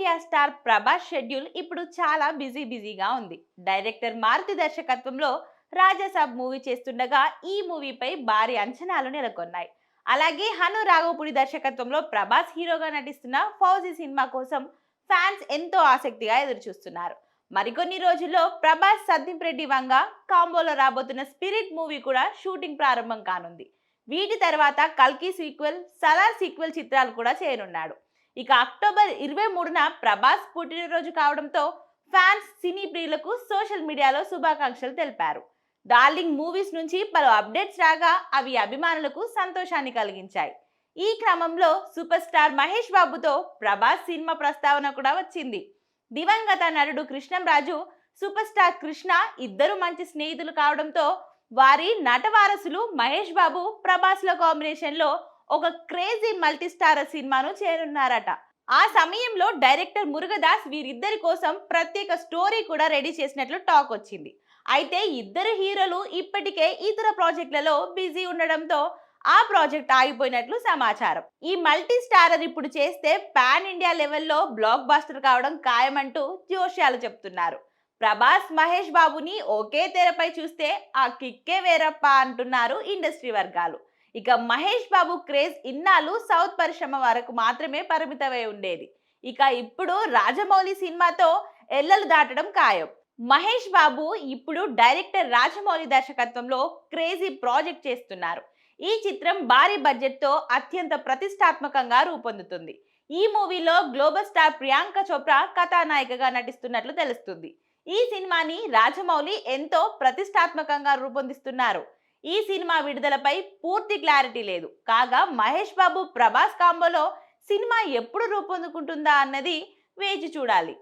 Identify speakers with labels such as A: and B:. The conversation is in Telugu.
A: ఇండియా స్టార్ ప్రభాస్ షెడ్యూల్ ఇప్పుడు చాలా బిజీగా ఉంది. డైరెక్టర్ మారుతి దర్శకత్వంలో రాజాసాబ్ మూవీ చేస్తుండగా ఈ మూవీపై భారీ అంచనాలు నెలకొన్నాయి. అలాగే హను రాఘవపూడి దర్శకత్వంలో ప్రభాస్ హీరోగా నటిస్తున్న ఫౌజీ సినిమా కోసం ఫ్యాన్స్ ఎంతో ఆసక్తిగా ఎదురుచూస్తున్నారు. మరికొన్ని రోజుల్లో ప్రభాస్ సందీప్ రెడ్డి వంగ కాంబోలో రాబోతున్న స్పిరిట్ మూవీ కూడా షూటింగ్ ప్రారంభం కానుంది. వీటి తర్వాత కల్కి సీక్వెల్, సలార్ సీక్వెల్ చిత్రాలు కూడా చేయనున్నాడు. ఇక అక్టోబర్ 23న ప్రభాస్ పుట్టినరోజు కావడంతో ఫ్యాన్స్, సినీ ప్రియులకు సోషల్ మీడియాలో శుభాకాంక్షలు తెలిపారు. డార్లింగ్ మూవీస్ నుంచి పలు అప్డేట్స్ రాగా అవి అభిమానులకు సంతోషాన్ని కలిగించాయి. ఈ క్రమంలో సూపర్ స్టార్ మహేష్ బాబుతో ప్రభాస్ సినిమా ప్రస్తావన కూడా వచ్చింది. దివంగత నటుడు కృష్ణంరాజు, సూపర్ స్టార్ కృష్ణ ఇద్దరు మంచి స్నేహితులు కావడంతో వారి నటవారసులు మహేష్ బాబు ప్రభాస్ల కాంబినేషన్లో ఒక క్రేజీ మల్టీ స్టారర్ సినిమాను చేరున్నారట. ఆ సమయంలో డైరెక్టర్ మురుగదాస్ వీరిద్దరి కోసం ప్రత్యేక స్టోరీ కూడా రెడీ చేసినట్లు టాక్ వచ్చింది. అయితే ఇద్దరు హీరోలు ఇప్పటికే ఇతర ప్రాజెక్టులలో బిజీ ఉండడంతో ఆ ప్రాజెక్ట్ ఆగిపోయినట్లు సమాచారం. ఈ మల్టీ స్టారర్ ఇప్పుడు చేస్తే పాన్ ఇండియా లెవెల్లో బ్లాక్ బాస్టర్ కావడం ఖాయమంటూ జోష్యాలు చెప్తున్నారు. ప్రభాస్, మహేష్ బాబుని ఒకే తెరపై చూస్తే ఆ కిక్కే వేరప్ప అంటున్నారు ఇండస్ట్రీ వర్గాలు. ఇక మహేష్ బాబు క్రేజ్ ఇన్నాళ్ళు సౌత్ పరిశ్రమ వరకు మాత్రమే పరిమితమై ఉండేది. ఇక ఇప్పుడు రాజమౌళి సినిమాతో ఎల్లలు దాటడం ఖాయం. మహేష్ బాబు ఇప్పుడు డైరెక్టర్ రాజమౌళి దర్శకత్వంలో క్రేజీ ప్రాజెక్ట్ చేస్తున్నారు. ఈ చిత్రం భారీ బడ్జెట్ తో అత్యంత ప్రతిష్టాత్మకంగా రూపొందుతుంది. ఈ మూవీలో గ్లోబల్ స్టార్ ప్రియాంక చోప్రా కథానాయికగా నటిస్తున్నట్లు తెలుస్తుంది. ఈ సినిమాని రాజమౌళి ఎంతో ప్రతిష్టాత్మకంగా రూపొందిస్తున్నారు. ఈ సినిమా విడుదలపై పూర్తి క్లారిటీ లేదు. కాగా మహేష్ బాబు ప్రభాస్ కాంబోలో సినిమా ఎప్పుడు రూపొందుకుంటుందా అన్నది వేచి చూడాలి.